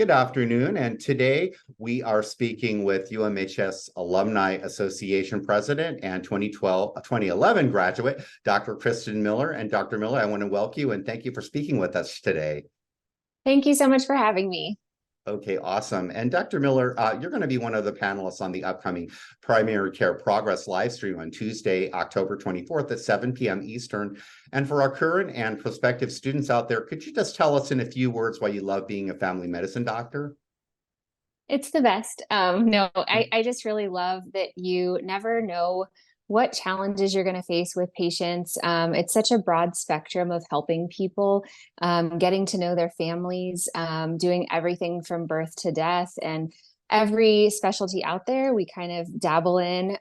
good afternoon. And today we are speaking with UMHS Alumni Association President and 2011 graduate, Dr. Kristin Miller. And Dr. Miller, I want to welcome you and thank you for speaking with us today. Thank you so much for having me. Okay, awesome. And Dr. Miller, you're going to be one of the panelists on the upcoming Primary Care Progress live stream on Tuesday, October 24th at 7 p.m. Eastern. And for our current and prospective students out there, could you just tell us in a few words why you love being a family medicine doctor? It's the best. I just really love that you never know what challenges you're going to face with patients. It's such a broad spectrum of helping people, getting to know their families, doing everything from birth to death, and every specialty out there we kind of dabble in.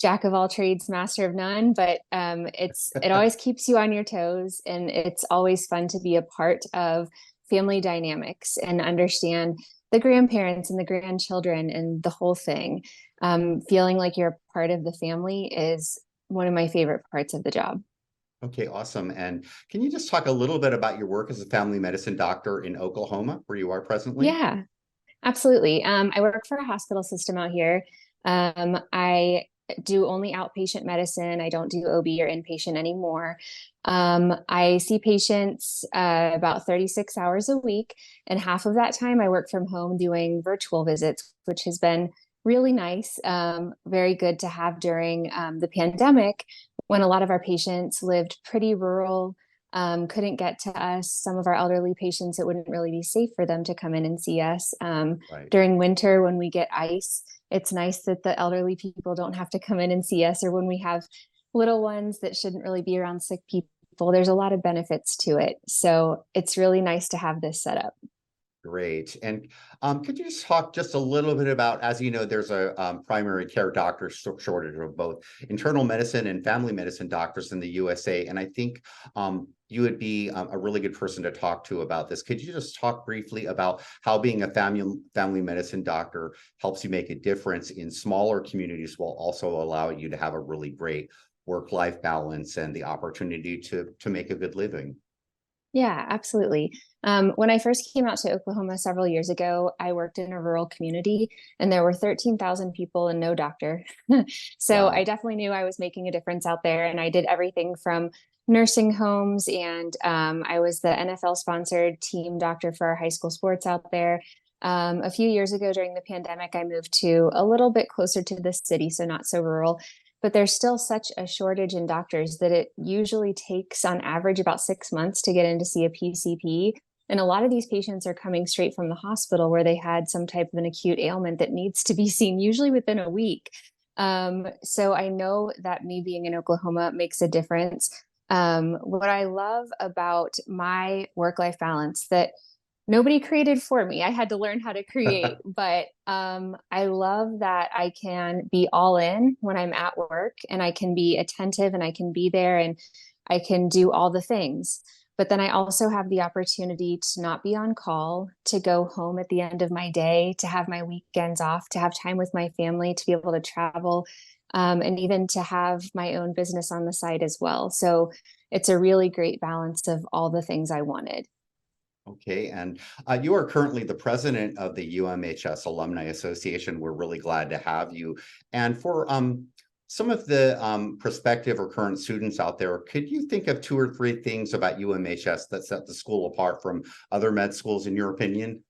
Jack of all trades, master of none, but it always keeps you on your toes, and it's always fun to be a part of family dynamics and understand the grandparents and the grandchildren and the whole thing. Feeling like you're a part of the family is one of my favorite parts of the job. Okay, awesome. And can you just talk a little bit about your work as a family medicine doctor in Oklahoma, where you are presently? Yeah, absolutely. I work for a hospital system out here. I do only outpatient medicine. I don't do OB or inpatient anymore. I see patients about 36 hours a week, and half of that time I work from home doing virtual visits, which has been really nice, very good to have during the pandemic when a lot of our patients lived pretty rural, couldn't get to us. Some of our elderly patients, it wouldn't really be safe for them to come in and see us. Right. During winter, when we get ice, it's nice that the elderly people don't have to come in and see us, or when we have little ones that shouldn't really be around sick people. There's a lot of benefits to it. So it's really nice to have this set up. Great. And could you just talk just a little bit about, as you know, there's a primary care doctor shortage of both internal medicine and family medicine doctors in the USA. And I think you would be a really good person to talk to about this. Could you just talk briefly about how being a family medicine doctor helps you make a difference in smaller communities while also allowing you to have a really great work-life balance and the opportunity to make a good living? Yeah, absolutely. When I first came out to Oklahoma several years ago, I worked in a rural community and there were 13,000 people and no doctor. So Wow. I definitely knew I was making a difference out there. And I did everything from nursing homes, and I was the NFL sponsored team doctor for our high school sports out there. A few years ago during the pandemic, I moved to a little bit closer to the city, so not so rural. But there's still such a shortage in doctors that it usually takes on average about 6 months to get in to see a PCP. And a lot of these patients are coming straight from the hospital where they had some type of an acute ailment that needs to be seen, usually within a week. So I know that me being in Oklahoma makes a difference. What I love about my work-life balance that nobody created for me, I had to learn how to create, but I love that I can be all in when I'm at work, and I can be attentive and I can be there and I can do all the things. But then I also have the opportunity to not be on call, to go home at the end of my day, to have my weekends off, to have time with my family, to be able to travel, and even to have my own business on the side as well. So it's a really great balance of all the things I wanted. Okay, and you are currently the president of the UMHS Alumni Association. We're really glad to have you. And for some of the prospective or current students out there, could you think of 2 or 3 things about UMHS that set the school apart from other med schools, in your opinion?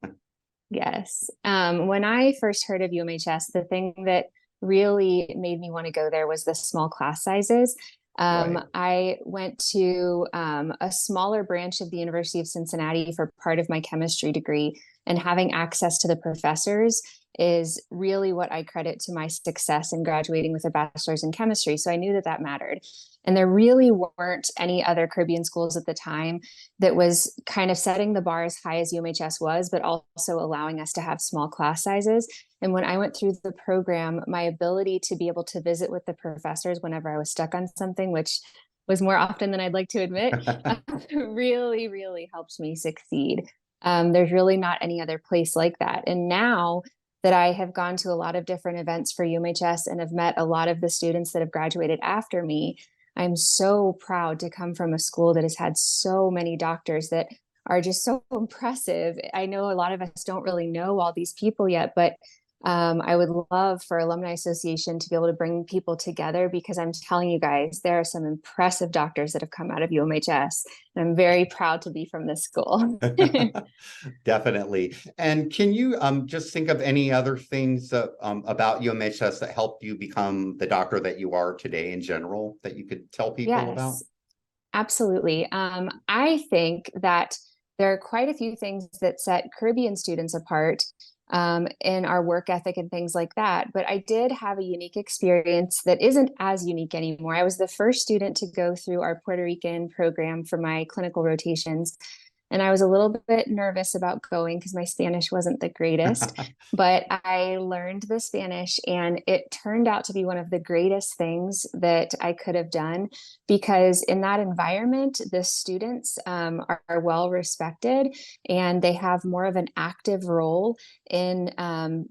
Yes. When I first heard of UMHS, the thing that really made me want to go there was the small class sizes. Right. I went to a smaller branch of the University of Cincinnati for part of my chemistry degree, and having access to the professors is really what I credit to my success in graduating with a bachelor's in chemistry. So I knew that that mattered. And there really weren't any other Caribbean schools at the time that was kind of setting the bar as high as UMHS was, but also allowing us to have small class sizes. And when I went through the program, my ability to be able to visit with the professors whenever I was stuck on something, which was more often than I'd like to admit, really, really helped me succeed. There's really not any other place like that. And now that I have gone to a lot of different events for UMHS and have met a lot of the students that have graduated after me, I'm so proud to come from a school that has had so many doctors that are just so impressive. I know a lot of us don't really know all these people yet, but I would love for Alumni Association to be able to bring people together, because I'm telling you guys, there are some impressive doctors that have come out of UMHS, and I'm very proud to be from this school. Definitely. And can you just think of any other things about UMHS that helped you become the doctor that you are today in general that you could tell people about? Yes, absolutely. I think that there are quite a few things that set Caribbean students apart in our work ethic and things like that. But I did have a unique experience that isn't as unique anymore. I was the first student to go through our Puerto Rican program for my clinical rotations. And I was a little bit nervous about going because my Spanish wasn't the greatest, but I learned the Spanish, and it turned out to be one of the greatest things that I could have done, because in that environment, the students are well respected, and they have more of an active role in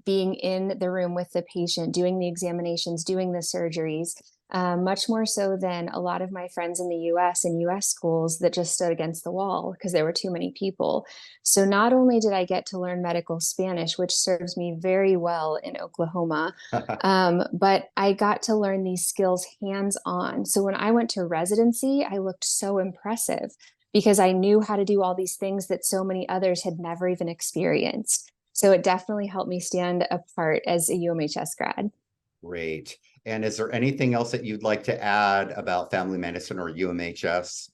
being in the room with the patient, doing the examinations, doing the surgeries. Much more so than a lot of my friends in the US and US schools that just stood against the wall because there were too many people. So not only did I get to learn medical Spanish, which serves me very well in Oklahoma, but I got to learn these skills hands-on. So when I went to residency, I looked so impressive because I knew how to do all these things that so many others had never even experienced. So it definitely helped me stand apart as a UMHS grad. Great. And is there anything else that you'd like to add about family medicine or UMHS?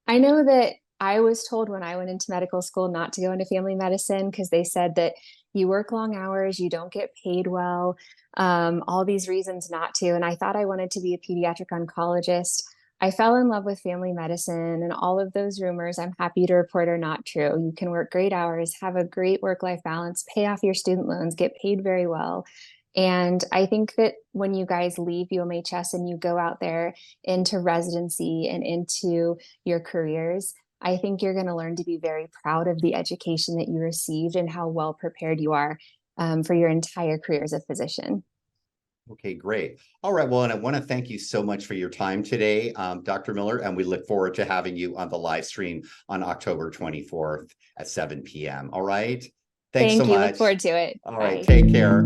I know that I was told when I went into medical school not to go into family medicine because they said that you work long hours, you don't get paid well, all these reasons not to. And I thought I wanted to be a pediatric oncologist. I fell in love with family medicine, and all of those rumors, I'm happy to report, are not true. You can work great hours, have a great work-life balance, pay off your student loans, get paid very well. And I think that when you guys leave UMHS and you go out there into residency and into your careers, I think you're going to learn to be very proud of the education that you received and how well prepared you are for your entire career as a physician. Okay, great. All right. Well, and I want to thank you so much for your time today, Dr. Miller, and we look forward to having you on the live stream on October 24th at 7 p.m. All right. Thanks so Thank you. Look much. forward to it. All right. Bye. Take care.